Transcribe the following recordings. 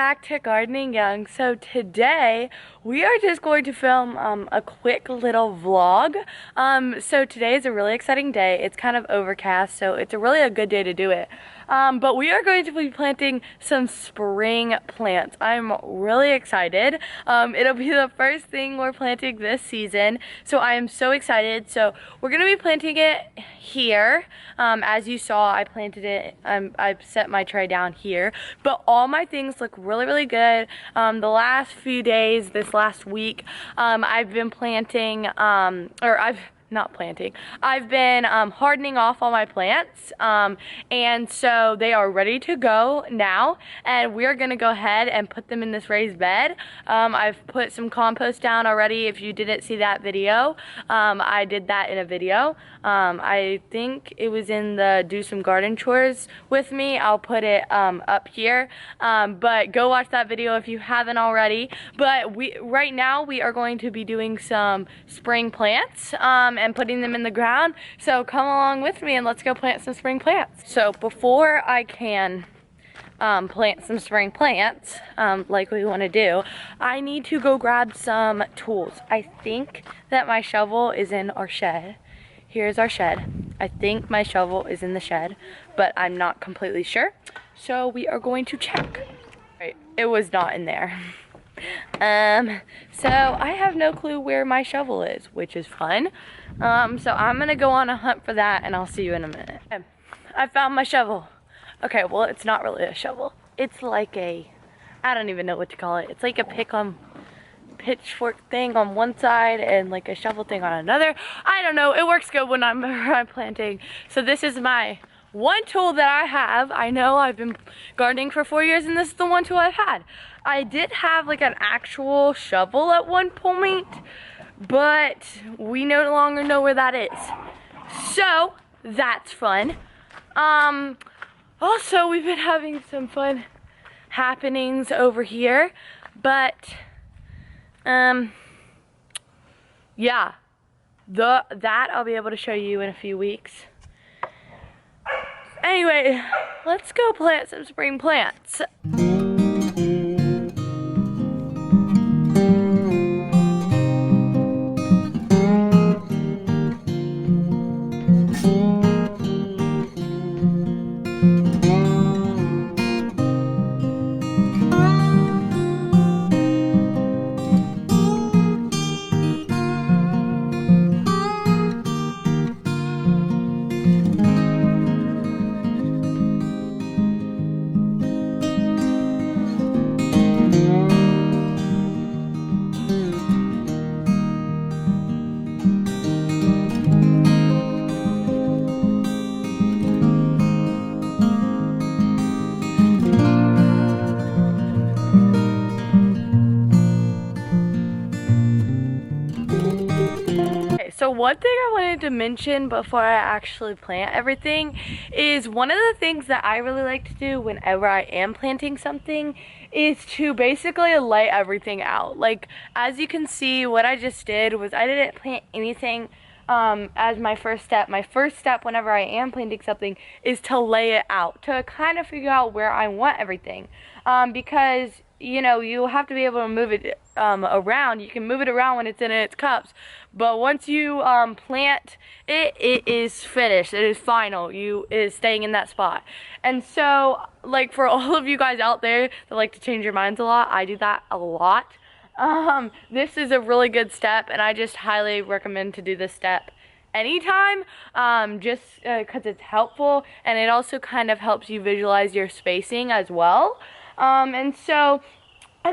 back to Gardening Young. So today we are just going to film a quick little vlog. So today is a really exciting day. It's kind of overcast, so it's really a good day to do it. But we are going to be planting some spring plants. I'm really excited. It'll be the first thing we're planting this season, so I am so excited. So we're gonna be planting it here. As you saw, I planted it, I've set my tray down here, but all my things look really good. The last few days, this last week, I've been planting, I've been hardening off all my plants, and so they are ready to go now, and we're gonna go ahead and put them in this raised bed. I've put some compost down already. If you didn't see that video, I did that in a video. I think it was in the Do Some Garden Chores with me. I'll put it up here, but go watch that video if you haven't already. But right now we are going to be doing some spring plants and putting them in the ground. So come along with me and let's go plant some spring plants. So before I can plant some spring plants like we want to do, I need to go grab some tools. I think that my shovel is in our shed. Here's our shed. I think my shovel is in the shed, but I'm not completely sure. So we are going to check. Right, it was not in there. So I have no clue where my shovel is, which is fun. So I'm gonna go on a hunt for that, and I'll see you in a minute. Okay, I found my shovel. Okay, well, it's not really a shovel. It's like a, I don't even know what to call it. It's like a pitchfork thing on one side and like a shovel thing on another. I don't know. It works good when I'm planting. So this is my one tool that I have. I know I've been gardening for 4 years, and this is the one tool I've had. I did have like an actual shovel at one point, but we no longer know where that is. So that's fun. Also, we've been having some fun happenings over here, but yeah, that I'll be able to show you in a few weeks. Anyway, let's go plant some spring plants. So one thing I wanted to mention before I actually plant everything is one of the things that I really like to do whenever I am planting something is to basically lay everything out. Like, as you can see, what I just did was I didn't plant anything as my first step. My first step whenever I am planting something is to lay it out, to kind of figure out where I want everything, because you know, you have to be able to move it around. You can move it around when it's in its cups, but once you plant it, it is finished. It is final. It is staying in that spot. And so, like, for all of you guys out there that like to change your minds a lot, I do that a lot. This is a really good step, and I just highly recommend to do this step anytime, just because it's helpful, and it also kind of helps you visualize your spacing as well. And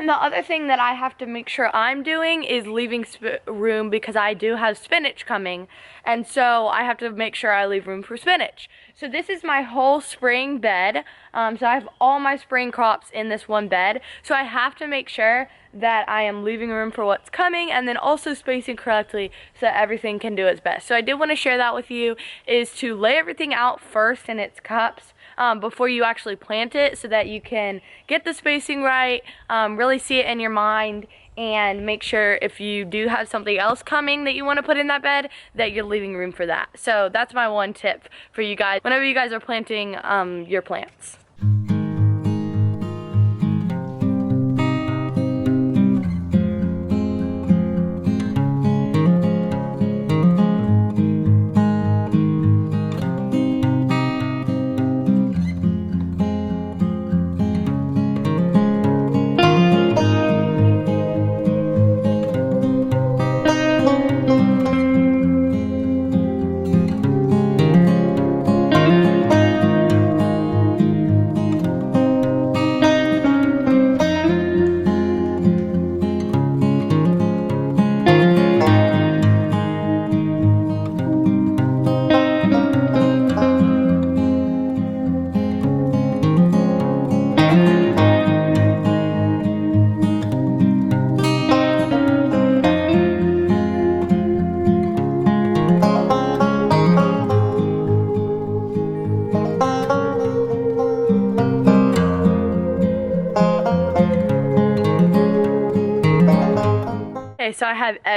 the other thing that I have to make sure I'm doing is leaving room, because I do have spinach coming, and so I have to make sure I leave room for spinach. So this is my whole spring bed. So I have all my spring crops in this one bed. So I have to make sure that I am leaving room for what's coming, and then also spacing correctly so that everything can do its best. So I did want to share that with you, is to lay everything out first in its cups before you actually plant it, so that you can get the spacing right, really see it in your mind, and make sure if you do have something else coming that you want to put in that bed, that you're leaving room for that. So that's my one tip for you guys whenever you guys are planting your plants.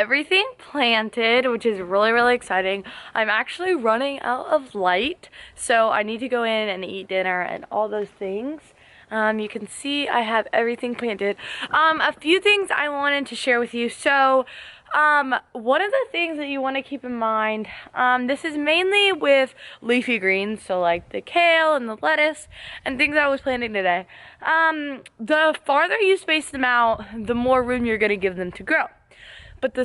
everything planted, which is really, really exciting. I'm actually running out of light, so I need to go in and eat dinner and all those things. You can see I have everything planted. A few things I wanted to share with you. So, one of the things that you want to keep in mind, this is mainly with leafy greens, so like the kale and the lettuce and things I was planting today. The farther you space them out, the more room you're going to give them to grow. But the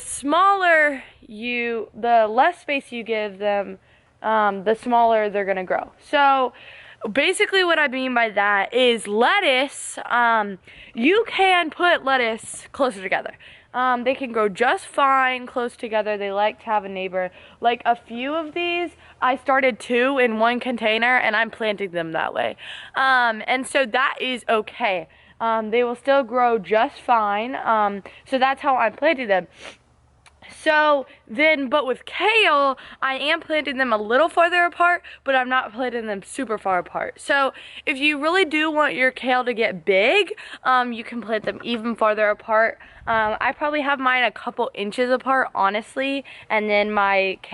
less space you give them, the smaller they're going to grow. So basically what I mean by that is lettuce, you can put lettuce closer together. They can grow just fine close together. They like to have a neighbor. Like a few of these, I started 2 in 1 container and I'm planting them that way. And so that is okay. They will still grow just fine. So that's how I'm planting them. So then, but with kale, I am planting them a little farther apart, but I'm not planting them super far apart. So if you really do want your kale to get big, you can plant them even farther apart. I probably have mine a couple inches apart, honestly, and then my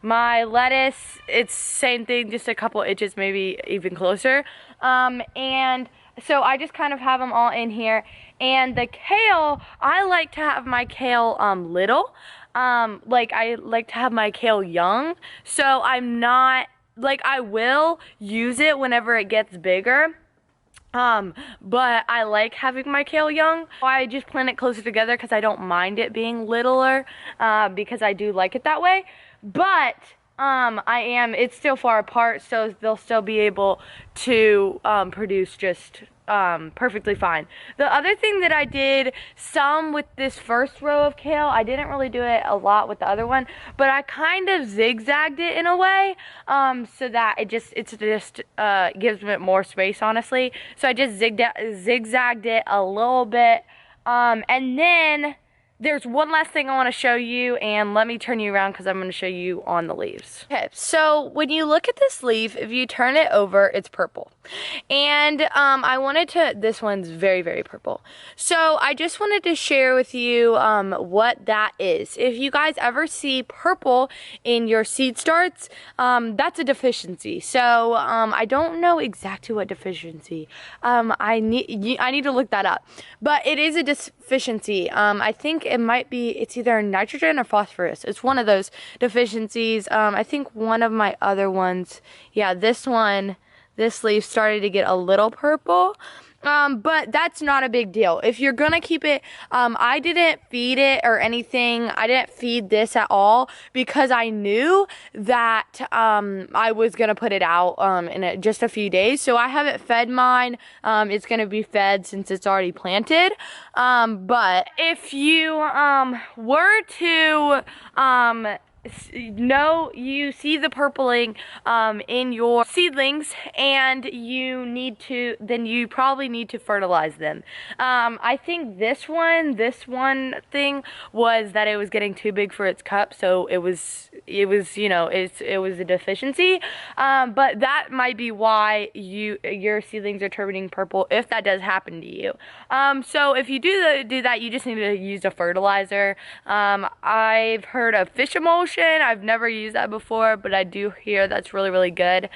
lettuce, it's same thing, just a couple inches, maybe even closer. And so I just kind of have them all in here. And the kale, I like to have my kale little. Like I like to have my kale young. So I'm not, like I will use it whenever it gets bigger. But I like having my kale young. I just plant it closer together because I don't mind it being littler, because I do like it that way. But it's still far apart, so they'll still be able to produce just perfectly fine. The other thing that I did some with this first row of kale, I didn't really do it a lot with the other one, but I kind of zigzagged it in a way, so that it just gives it more space, honestly. So I just zigzagged it a little bit, and then there's one last thing I want to show you, and let me turn you around because I'm going to show you on the leaves. Okay, so when you look at this leaf, if you turn it over, it's purple. And this one's very, very purple. So I just wanted to share with you what that is. If you guys ever see purple in your seed starts, that's a deficiency. So I don't know exactly what deficiency. I need to look that up. But it is a deficiency. I think it's either nitrogen or phosphorus. It's one of those deficiencies. I think one of my other ones, yeah, this leaf started to get a little purple. But that's not a big deal. If you're gonna keep it, I didn't feed it or anything. I didn't feed this at all because I knew that I was gonna put it out in just a few days. So I haven't fed mine. It's gonna be fed since it's already planted. But if you were to you see the purpling in your seedlings, and then you probably need to fertilize them. I think this one thing was that it was getting too big for its cup, so it was a deficiency. But that might be why your seedlings are turning purple, if that does happen to you. So if you do that, you just need to use a fertilizer. I've heard of fish emulsion. I've never used that before, but I do hear that's really, really good.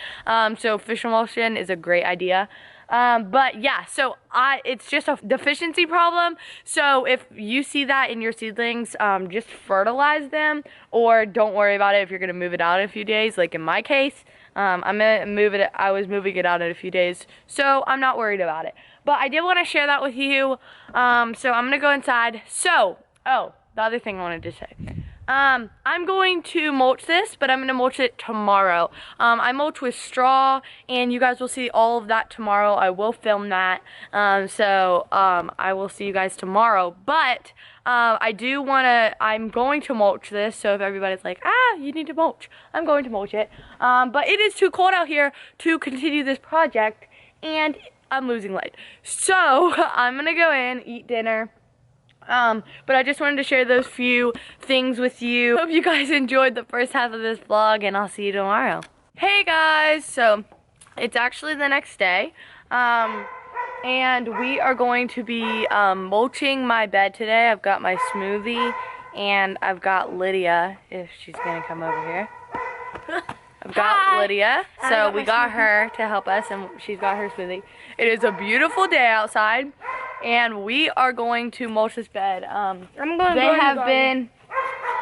So fish emulsion is a great idea. But yeah, so it's just a deficiency problem. So if you see that in your seedlings, just fertilize them, or don't worry about it if you're gonna move it out in a few days. Like in my case, I'm gonna move it. I was moving it out in a few days, so I'm not worried about it. But I did want to share that with you. So I'm gonna go inside. So, the other thing I wanted to say. I'm going to mulch this, but I'm going to mulch it tomorrow. I mulch with straw, and you guys will see all of that tomorrow. I will film that. So I will see you guys tomorrow. But I'm going to mulch this, so if everybody's like, you need to mulch, I'm going to mulch it. But it is too cold out here to continue this project, and I'm losing light. So I'm going to go in, eat dinner. But I just wanted to share those few things with you. Hope you guys enjoyed the first half of this vlog, and I'll see you tomorrow. Hey guys, so it's actually the next day, and we are going to be mulching my bed today. I've got my smoothie And I've got Lydia, if she's gonna come over here. I've got Lydia, so we got her to help us, and she's got her smoothie. It is a beautiful day outside, and we are going to mulch this bed.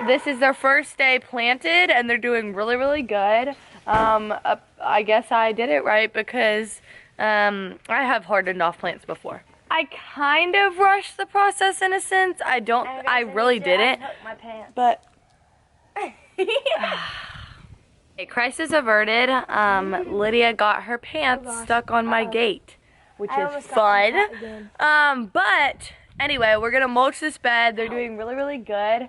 This is their first day planted, and they're doing really, really good. I guess I did it right because I have hardened off plants before. I kind of rushed the process in a sense. I really didn't. But okay, crisis averted. Lydia got her pants stuck on my gate, which is fun. But anyway, we're gonna mulch this bed. They're doing really, really good.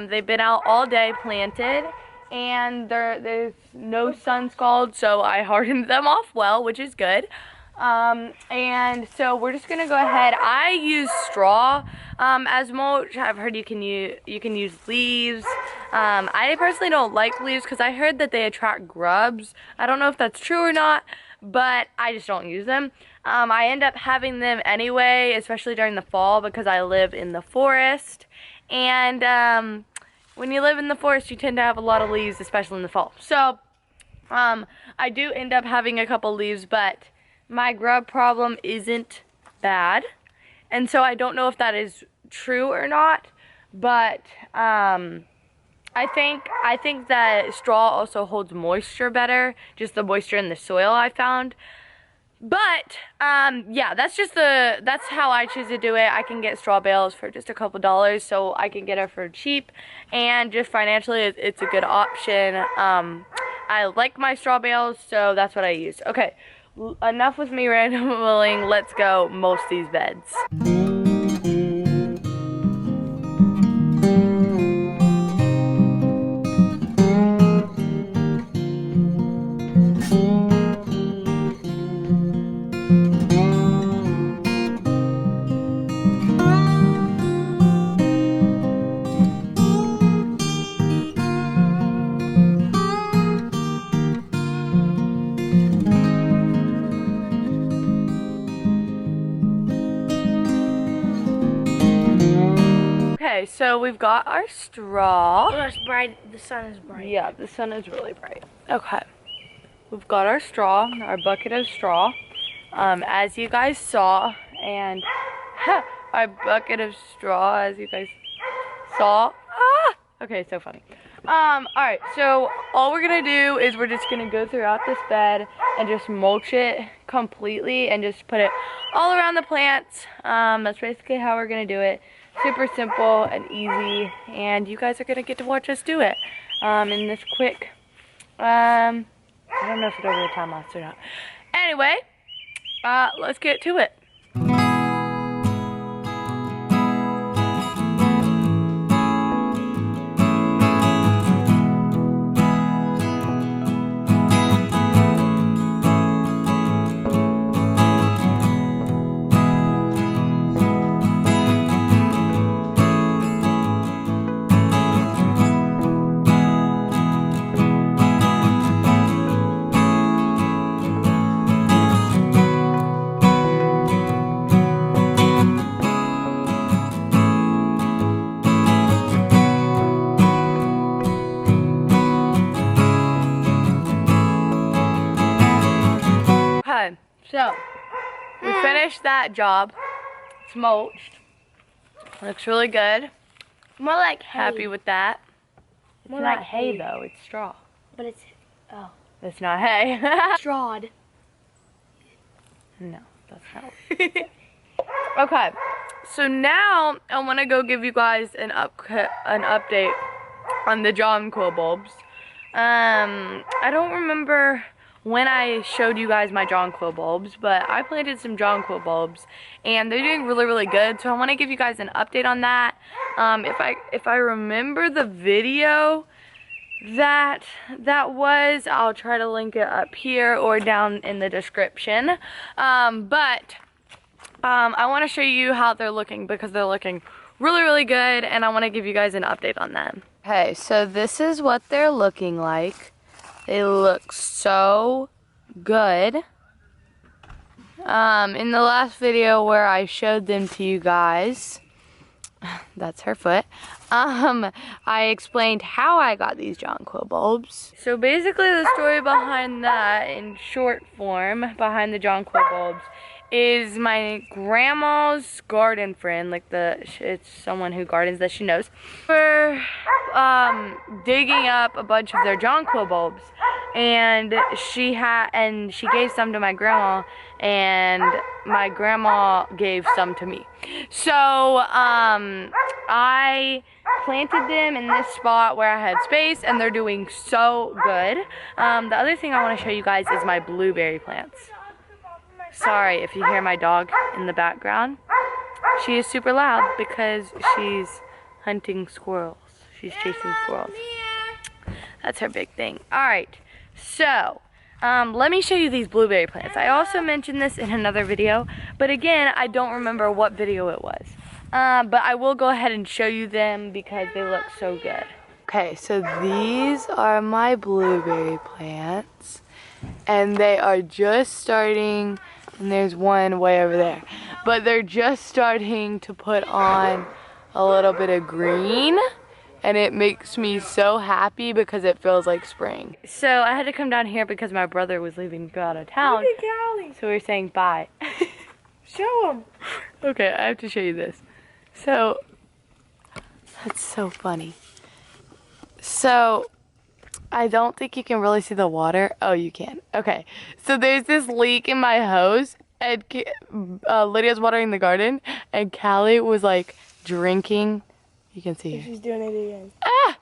They've been out all day planted, and there's no sun scald, so I hardened them off well, which is good. And so we're just gonna go ahead. I use straw as mulch. I've heard you can use leaves. I personally don't like leaves because I heard that they attract grubs. I don't know if that's true or not, but I just don't use them. I end up having them anyway, especially during the fall because I live in the forest. And when you live in the forest, you tend to have a lot of leaves, especially in the fall. So I do end up having a couple leaves, but my grub problem isn't bad. And so I don't know if that is true or not, but I think that straw also holds moisture better, just the moisture in the soil I found. But yeah, that's how I choose to do it. I can get straw bales for just a couple dollars, so I can get it for cheap, and just financially it's a good option. I like my straw bales, so that's what I use. Okay, enough with me rambling. Let's go mulch these beds. Okay, so we've got our straw. Oh, it's bright. The sun is bright. Yeah, the sun is really bright. Okay, we've got our straw, our bucket of straw, as you guys saw, and our bucket of straw, as you guys saw. Okay, so funny. Alright, so all we're gonna do is we're just gonna go throughout this bed and just mulch it completely and just put it all around the plants. That's basically how we're gonna do it. Super simple and easy, and you guys are gonna get to watch us do it in this quick, I don't know if it'll be a time lapse or not. Anyway, let's get to it. Okay, so we finished that job. It's mulched. Looks really good. More like hay. Happy with that. It's More not like hay hay. though, it's straw. But it's It's not hay. strawed. No, that's not. Okay, so now I want to go give you guys an update on the jonquil bulbs. I don't remember when I showed you guys my jonquil bulbs, but I planted some jonquil bulbs and they're doing really, really good. So I want to give you guys an update on that. If I remember the video that was, I'll try to link it up here or down in the description. But I want to show you how they're looking because they're looking really, really good, and I want to give you guys an update on them. Okay, so this is what they're looking like. They look so good. In the last video where I showed them to you guys, that's her foot. I explained how I got these jonquil bulbs. So basically the story behind that, in short form, behind the jonquil bulbs, is my grandma's garden friend, like it's someone who gardens that she knows. We're digging up a bunch of their jonquil bulbs, and she gave some to my grandma, and my grandma gave some to me. So I planted them in this spot where I had space, and they're doing so good. The other thing I want to show you guys is my blueberry plants. Sorry if you hear my dog in the background. She is super loud because she's hunting squirrels. She's chasing squirrels. That's her big thing. Alright, so let me show you these blueberry plants. I also mentioned this in another video, but again, I don't remember what video it was. But I will go ahead and show you them because they look so good. Okay, so these are my blueberry plants, and they are just starting. And there's one way over there. But they're just starting to put on a little bit of green. And it makes me so happy because it feels like spring. So I had to come down here because my brother was leaving to go out of town. Look at Callie. So we were saying bye. Show him. Okay, I have to show you this. So, that's so funny. So, I don't think you can really see the water. Oh, you can. Okay. So there's this leak in my hose, and Lydia's watering the garden, and Callie was like drinking. You can see her. She's doing it again. Ah!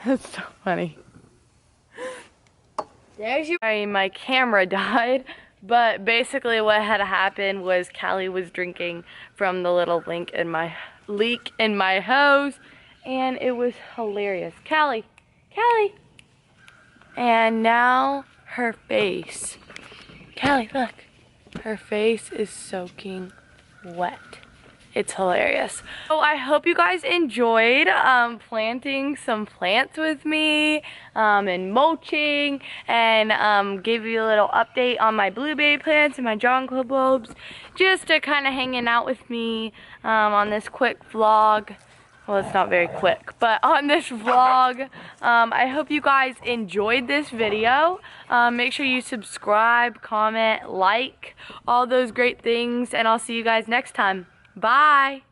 That's so funny. There's your. Sorry, my camera died, but basically what had happened was Callie was drinking from the little leak in my hose, and it was hilarious. Callie. And now her face. Callie, look. Her face is soaking wet. It's hilarious. So I hope you guys enjoyed planting some plants with me and mulching, and gave you a little update on my blueberry plants and my jonquil bulbs, just to kind of hanging out with me on this quick vlog. Well, it's not very quick, but on this vlog, I hope you guys enjoyed this video. Make sure you subscribe, comment, like, all those great things, and I'll see you guys next time. Bye!